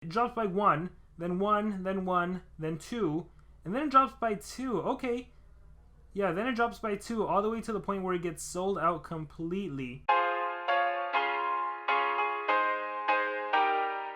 it drops by 1, then 1, then 1, then 2, and then it drops by 2. Okay. Yeah, then it drops by 2 all the way to the point where it gets sold out completely.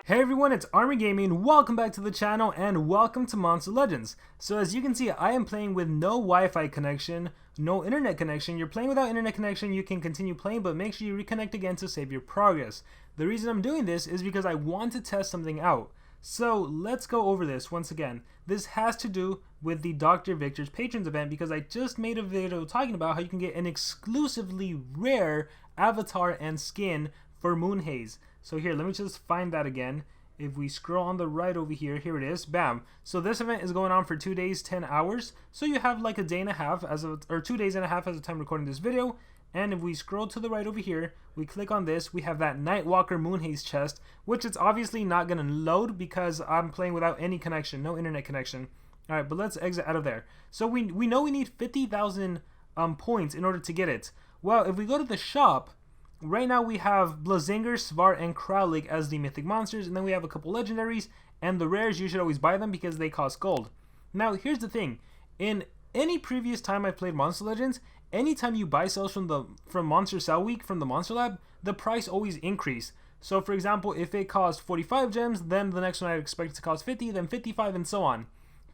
Hey everyone, it's Army Gaming. Welcome back to the channel and welcome to Monster Legends. So as you can see, I am playing with no Wi-Fi connection, no internet connection. You're playing without internet connection, you can continue playing, but make sure you reconnect again to save your progress. The reason I'm doing this is because I want to test something out. So let's go over this once again. This has to do with the Dr. Victor's Patrons event because I just made a video talking about how you can get an exclusively rare avatar and skin for Moonhaze. So here, let me just find that again. If we scroll on the right over here, here it is, bam. So this event is going on for 2 days, 10 hours. So you have like a day and a half, or 2 days and a half as of time recording this video. And if we scroll to the right over here, we click on this, we have that Nightwalker Moonhaze chest, which it's obviously not going to load because I'm playing without any connection, no internet connection. Alright, but let's exit out of there. So we know we need 50,000 points in order to get it. Well, if we go to the shop, right now we have Blazinger, Svar, and Kralik as the mythic monsters, and then we have a couple legendaries, and the rares you should always buy them because they cost gold. Now here's the thing, in any previous time I've played Monster Legends, anytime you buy cells from Monster Cell Week from the Monster Lab, the price always increase. So for example, if it costs 45 gems, then the next one I'd expect it to cost 50, then 55, and so on.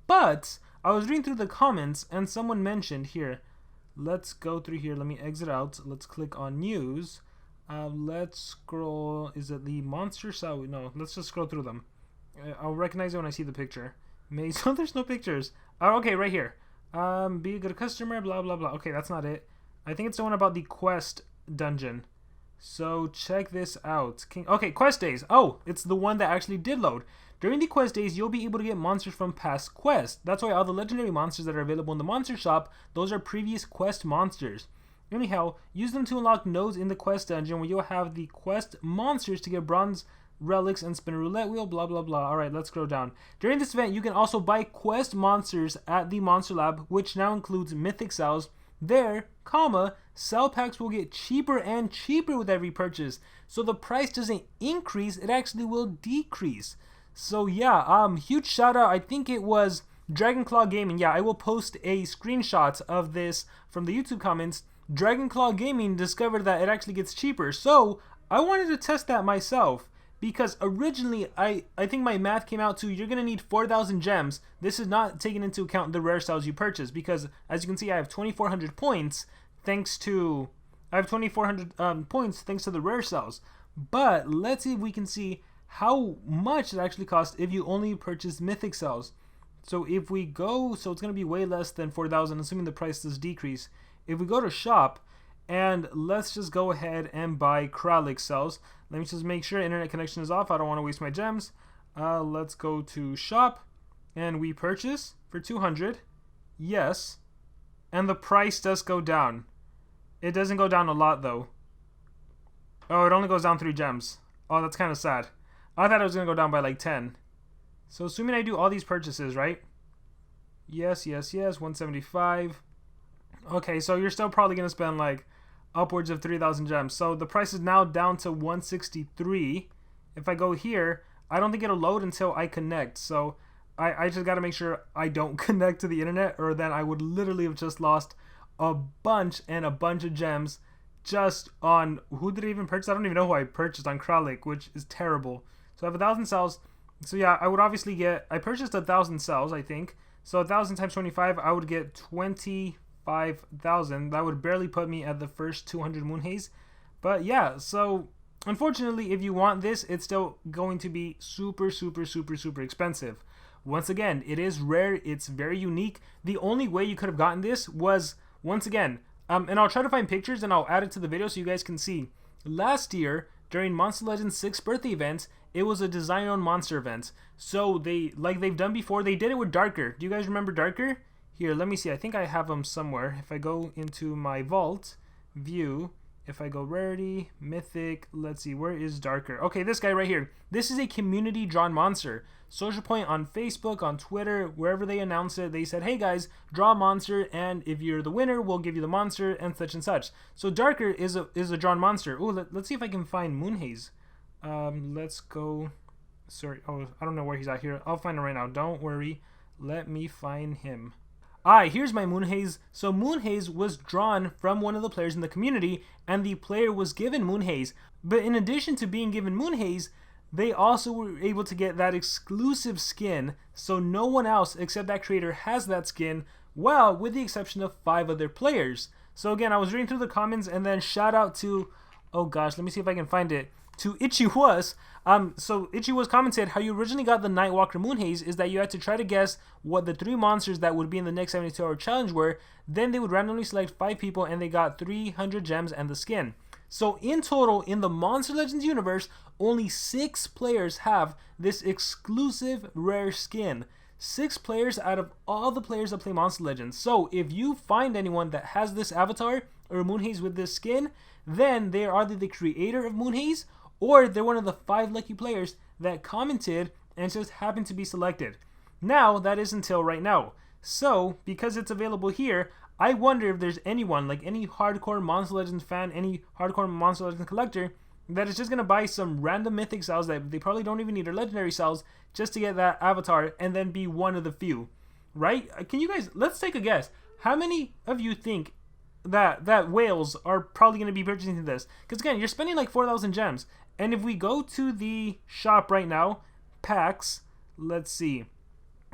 But I was reading through the comments and someone mentioned here, let's go through here, let me exit out, let's click on news. Let's scroll, is it the Monster Cell? No, let's just scroll through them. I'll recognize it when I see the picture. So there's no pictures. Oh, okay, right here. Be a good customer, blah, blah, blah. Okay, that's not it. I think it's the one about the quest dungeon. So check this out. Okay, quest days. Oh, it's the one that actually did load. During the quest days, you'll be able to get monsters from past quests. That's why all the legendary monsters that are available in the monster shop, those are previous quest monsters. Anyhow, use them to unlock nodes in the quest dungeon where you'll have the quest monsters to get bronze relics and spin a roulette wheel, blah blah blah. Alright, let's scroll down. During this event, you can also buy quest monsters at the Monster Lab, which now includes mythic cells. There, cell packs will get cheaper and cheaper with every purchase. So the price doesn't increase, it actually will decrease. So yeah, huge shout out, I think it was Dragonclaw Gaming. Yeah, I will post a screenshot of this from the YouTube comments. Dragonclaw Gaming discovered that it actually gets cheaper. So I wanted to test that myself because originally I think my math came out to you're going to need 4,000 gems. This is not taking into account the rare cells you purchase because as you can see I have 2,400 points thanks to points thanks to the rare cells. But let's see if we can see how much it actually costs if you only purchase mythic cells. So if we go, so it's going to be way less than 4,000 assuming the price does decrease. If we go to shop and let's just go ahead and buy Kralik cells. Let me just make sure internet connection is off. I don't want to waste my gems. Let's go to shop and we purchase for 200. Yes. And the price does go down. It doesn't go down a lot though. Oh, it only goes down 3 gems. Oh, that's kind of sad. I thought it was going to go down by like 10. So assuming I do all these purchases, right? Yes, 175. Okay, so you're still probably going to spend like upwards of 3,000 gems. So the price is now down to 163. If I go here, I don't think it'll load until I connect. So I just got to make sure I don't connect to the internet or then I would literally have just lost a bunch of gems just on, who did I even purchase? I don't even know who I purchased on Kralik, which is terrible. So I have 1,000 cells. So yeah, I would obviously get, I purchased 1,000 cells, I think. So 1,000 times 25, I would get 25,000. That would barely put me at the first 200 Moonhaze. But yeah, so unfortunately, if you want this, it's still going to be super expensive. Once again, it is rare. It's very unique. The only way you could have gotten this was, once again, and I'll try to find pictures and I'll add it to the video so you guys can see. Last year, during Monster Legends 6th birthday event, it was a design on monster event. So they, like they've done before, they did it with Darker. Do you guys remember Darker? Here, let me see. I think I have them somewhere. If I go into my vault, view, if I go rarity, mythic, let's see, where is Darker? Okay, this guy right here. This is a community drawn monster. SocialPoint on Facebook, on Twitter, wherever they announce it, they said, hey guys, draw a monster, and if you're the winner, we'll give you the monster, and such and such. So Darker is a drawn monster. Oh, let's see if I can find Moonhaze. Let's go Sorry, oh, I don't know where he's at here. I'll find him right now. Don't worry. Let me find him. Here's my Moonhaze. So Moonhaze was drawn from one of the players in the community, and the player was given Moonhaze. But in addition to being given Moonhaze, they also were able to get that exclusive skin, so no one else except that creator has that skin, well, with the exception of 5 other players. So again, I was reading through the comments, and then shout out to, oh gosh, let me see if I can find it, to Itchy-Was. So Itchy-Was commented, how you originally got the Nightwalker Moonhaze is that you had to try to guess what the 3 monsters that would be in the next 72-hour challenge were, then they would randomly select 5 people, and they got 300 gems and the skin. So in total, in the Monster Legends universe, only 6 players have this exclusive rare skin. 6 players out of all the players that play Monster Legends. So if you find anyone that has this avatar or Moonhaze with this skin, then they are either the creator of Moonhaze or they're one of the 5 lucky players that commented and just happened to be selected. Now, that is until right now. So, because it's available here, I wonder if there's anyone, like any hardcore Monster Legends fan, any hardcore Monster Legends collector, that is just going to buy some random mythic cells that they probably don't even need, or legendary cells, just to get that avatar and then be one of the few. Right? Can you guys, let's take a guess. How many of you think that whales are probably going to be purchasing this? Because again, you're spending like 4,000 gems. And if we go to the shop right now, packs, let's see.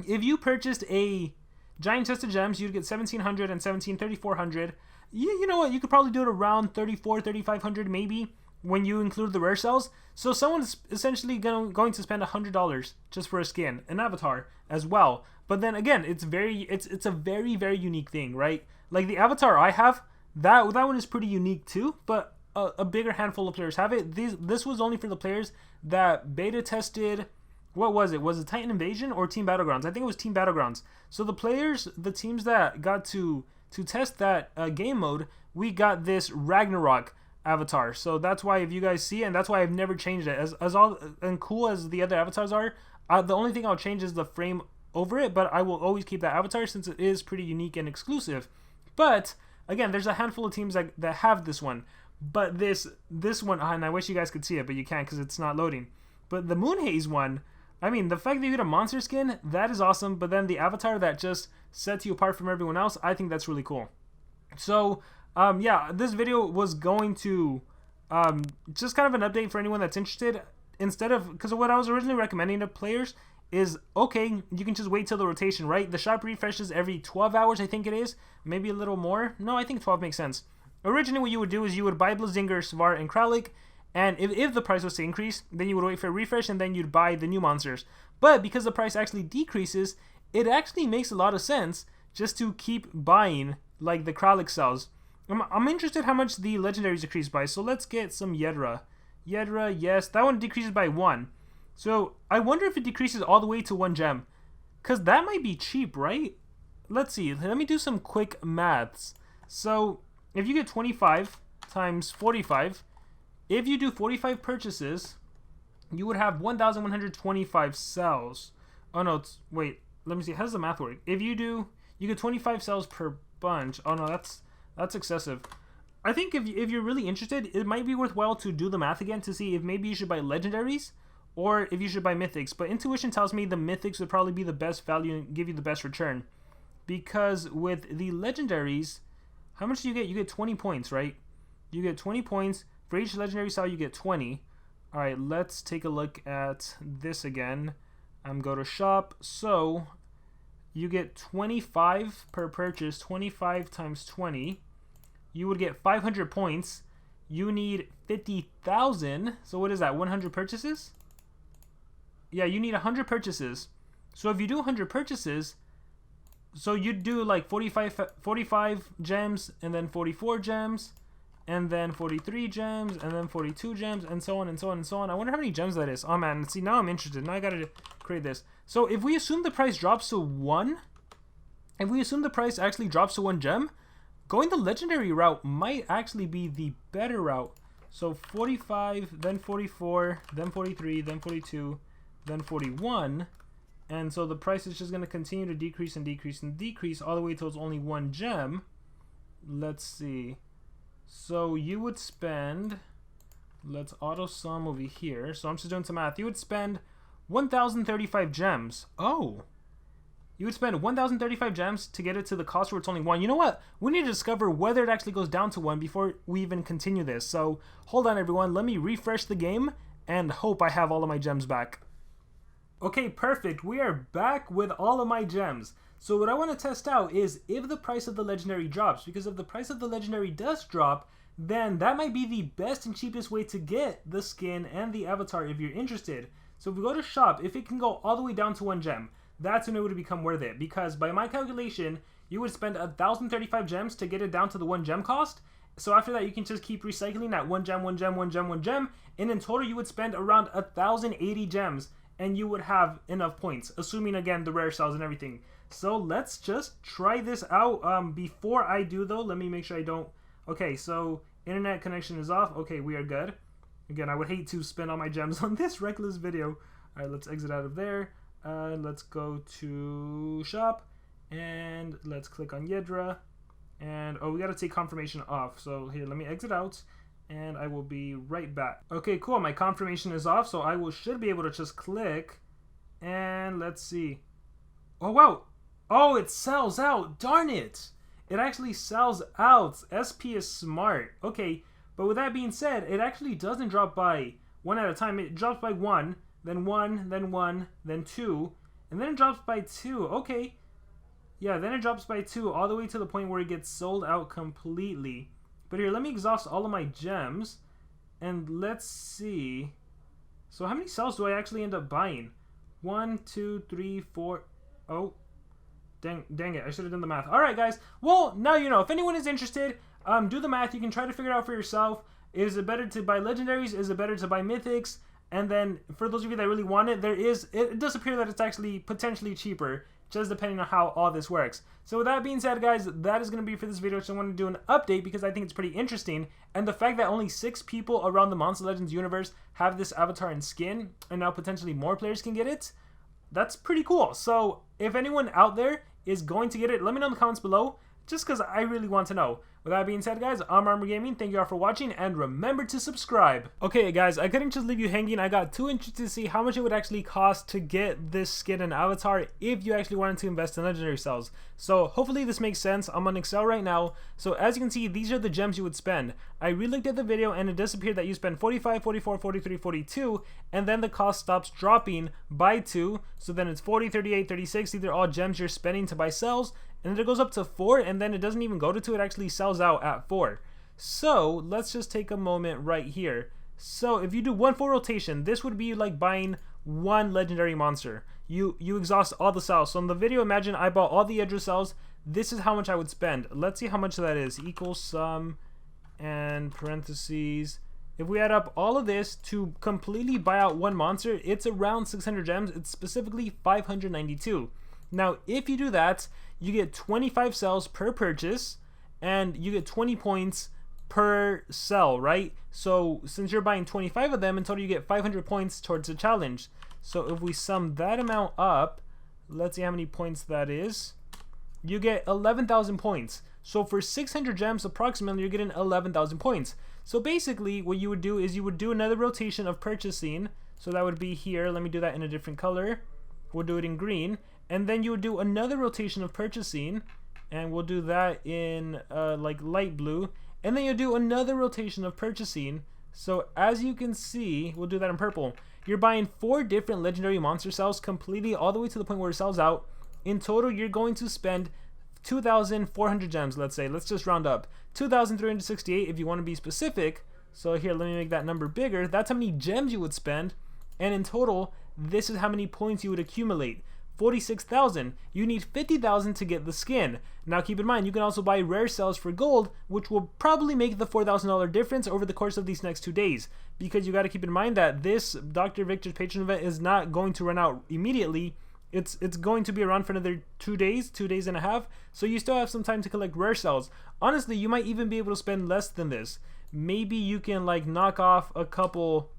If you purchased a giant chest of gems, you'd get 1,700 and 3,400. You know what? You could probably do it around 3,500 maybe when you include the rare cells. So someone's essentially going to spend $100 just for a skin, an avatar as well. But then again, it's a very, very unique thing, right? Like the avatar I have, that one is pretty unique too, but a bigger handful of players have it. This was only for the players that beta tested. What was it? Was it Titan Invasion or Team Battlegrounds? I think it was Team Battlegrounds. So the teams that got to test that game mode, we got this Ragnarok avatar. So that's why if you guys see it, and that's why I've never changed it. As all and cool as the other avatars are, the only thing I'll change is the frame over it, but I will always keep that avatar since it is pretty unique and exclusive. But again, there's a handful of teams that have this one. But this one, and I wish you guys could see it, but you can't because it's not loading. But the Moonhaze one, I mean, the fact that you get a monster skin, that is awesome. But then the avatar that just sets you apart from everyone else, I think that's really cool. So, yeah, this video was going to just kind of an update for anyone that's interested. Instead of, because what I was originally recommending to players is, okay, you can just wait till the rotation, right? The shop refreshes every 12 hours, I think it is. Maybe a little more. No, I think 12 makes sense. Originally, what you would do is you would buy Blazinger, Svar, and Kralik, and if the price was to increase, then you would wait for a refresh, and then you'd buy the new monsters. But because the price actually decreases, it actually makes a lot of sense just to keep buying, like, the Kralik cells. I'm interested how much the legendaries decrease by, so let's get some Yedra. Yedra, yes, that one decreases by 1. So I wonder if it decreases all the way to 1 gem, because that might be cheap, right? Let's see, let me do some quick maths. So if you get 25 times 45, if you do 45 purchases, you would have 1,125 cells. Oh no, wait, let me see, how does the math work? If you get 25 cells per bunch. Oh no, that's excessive. I think if you're really interested, it might be worthwhile to do the math again to see if maybe you should buy legendaries or if you should buy mythics. But intuition tells me the mythics would probably be the best value and give you the best return. Because with the legendaries, how much do you get? You get 20 points, right? You get 20 points. For each legendary cell, you get 20. Alright, let's take a look at this again. Go to shop. So, you get 25 per purchase. 25 times 20. You would get 500 points. You need 50,000. So what is that, 100 purchases? Yeah, you need 100 purchases. So if you do 100 purchases, so you'd do like 45 gems, and then 44 gems, and then 43 gems, and then 42 gems, and so on and so on and so on. I wonder how many gems that is. Oh man, see, now I'm interested. Now I gotta create this. So if we assume the price drops to 1, if we assume the price actually drops to 1 gem, going the legendary route might actually be the better route. So 45, then 44, then 43, then 42, then 41. And so the price is just going to continue to decrease and decrease and decrease all the way till it's only 1 gem. Let's see. So you would spend, let's auto sum over here. So I'm just doing some math. You would spend 1,035 gems. Oh. You would spend 1,035 gems to get it to the cost where it's only 1. You know what? We need to discover whether it actually goes down to 1 before we even continue this. So, hold on everyone. Let me refresh the game and hope I have all of my gems back. Okay, perfect. We are back with all of my gems. So what I want to test out is if the price of the legendary drops, because if the price of the legendary does drop, then that might be the best and cheapest way to get the skin and the avatar if you're interested. So if we go to shop, if it can go all the way down to 1 gem, that's when it would become worth it, because by my calculation, you would spend 1,035 gems to get it down to the 1 gem cost. So after that, you can just keep recycling that 1 gem, 1 gem, 1 gem, 1 gem, and in total you would spend around 1,080 gems, and you would have enough points, assuming again the rare cells and everything. So let's just try this out. Before I do though, let me make sure I don't... Okay, so internet connection is off. Okay, we are good. Again, I would hate to spend all my gems on this reckless video. Alright, let's exit out of there. Let's go to shop, and let's click on Yedra. And, oh, we gotta take confirmation off. So here, let me exit out, and I will be right back. Okay, cool, my confirmation is off, so I should be able to just click, and let's see. Oh, wow. Oh, it sells out. Darn it. It actually sells out. SP is smart. Okay, but with that being said, it actually doesn't drop by 1 at a time. It drops by 1, then 1, then 1, then 2, and then it drops by 2. Okay. Yeah, then it drops by 2 all the way to the point where it gets sold out completely. But here, let me exhaust all of my gems, and let's see. So how many cells do I actually end up buying? 1, 2, 3, 4... Oh, dang it, I should have done the math. Alright guys, well, now you know. If anyone is interested, do the math. You can try to figure it out for yourself. Is it better to buy legendaries? Is it better to buy mythics? And then, for those of you that really want it, it does appear that it's actually potentially cheaper, just depending on how all this works. So with that being said, guys, that is going to be for this video. So I wanted to do an update because I think it's pretty interesting. And the fact that only 6 people around the Monster Legends universe have this avatar and skin, and now potentially more players can get it, that's pretty cool. So if anyone out there is going to get it, let me know in the comments below, just because I really want to know. With that being said, guys, I'm Rommy Gaming. Thank you all for watching, and remember to subscribe. Okay, guys, I couldn't just leave you hanging. I got too interested to see how much it would actually cost to get this skin and avatar if you actually wanted to invest in legendary cells. So hopefully this makes sense. I'm on Excel right now. So as you can see, these are the gems you would spend. I re-looked at the video, and it does appear that you spend 45, 44, 43, 42, and then the cost stops dropping by 2. So then it's 40, 38, 36. These are all gems you're spending to buy cells. And then it goes up to 4, and then it doesn't even go to 2, it actually sells out at 4. So let's just take a moment right here. So if you do 1 full rotation, this would be like buying 1 legendary monster. You exhaust all the cells. So in the video, imagine I bought all the Edra cells. This is how much I would spend. Let's see how much that is. Equals sum and parentheses. If we add up all of this to completely buy out 1 monster, it's around 600 gems. It's specifically 592. Now, if you do that, you get 25 cells per purchase, and you get 20 points per cell, right? So since you're buying 25 of them, in total you get 500 points towards the challenge. So if we sum that amount up, let's see how many points that is. You get 11,000 points. So for 600 gems, approximately, you're getting 11,000 points. So basically, what you would do is you would do another rotation of purchasing. So that would be here. Let me do that in a different color. We'll do it in green. And then you would do another rotation of purchasing, and we'll do that in like light blue. And then you'll do another rotation of purchasing. So as you can see, we'll do that in purple. You're buying 4 different legendary monster cells completely all the way to the point where it sells out. In total, you're going to spend 2,400 gems, let's say. Let's just round up. 2,368 if you want to be specific. So here, let me make that number bigger. That's how many gems you would spend. And in total, this is how many points you would accumulate. 46,000. You need 50,000 to get the skin. Now keep in mind, you can also buy rare cells for gold, which will probably make the $4,000 difference over the course of these next 2 days. Because you got to keep in mind that this Dr. Victor's Patron event is not going to run out immediately. It's going to be around for another 2 days, 2 days and a half. So you still have some time to collect rare cells. Honestly, you might even be able to spend less than this. Maybe you can like knock off a couple.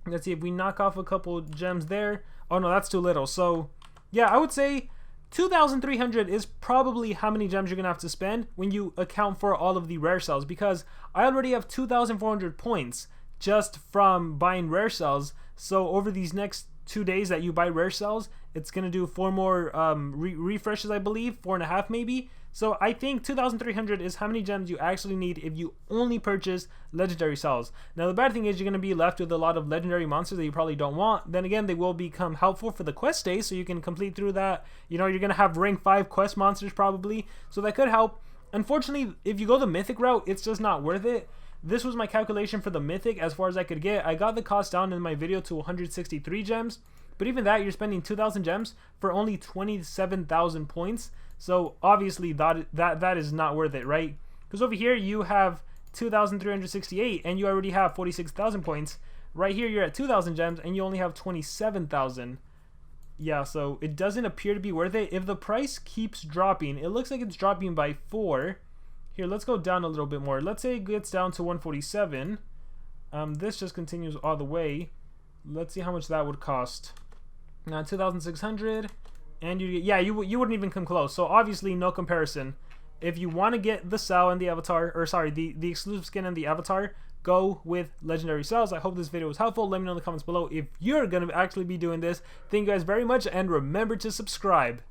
Let's see, if we knock off a couple gems there. Oh no, that's too little. So yeah, I would say 2,300 is probably how many gems you're going to have to spend when you account for all of the rare cells, because I already have 2,400 points just from buying rare cells. So over these next 2 days that you buy rare cells, it's gonna do 4 more refreshes, I believe, 4.5 maybe. So I think 2,300 is how many gems you actually need if you only purchase legendary cells. Now the bad thing is you're gonna be left with a lot of legendary monsters that you probably don't want. Then again, they will become helpful for the quest days, so you can complete through that. You know, you're gonna have rank 5 quest monsters probably, so that could help. Unfortunately, if you go the mythic route, it's just not worth it. This was my calculation for the mythic as far as I could get. I got the cost down in my video to 163 gems, but even that, you're spending 2,000 gems for only 27,000 points. So obviously that is not worth it, right? Because over here you have 2,368 and you already have 46,000 points. Right here you're at 2,000 gems and you only have 27,000. Yeah, so it doesn't appear to be worth it. If the price keeps dropping, it looks like it's dropping by 4. Here, let's go down a little bit more. Let's say it gets down to 147. This just continues all the way. Let's see how much that would cost. Now 2,600. And you wouldn't even come close. So obviously no comparison. If you want to get the cell and the avatar, or sorry, the exclusive skin and the avatar, go with legendary cells. I hope this video was helpful. Let me know in the comments below if you're gonna actually be doing this. Thank you guys very much, and remember to subscribe.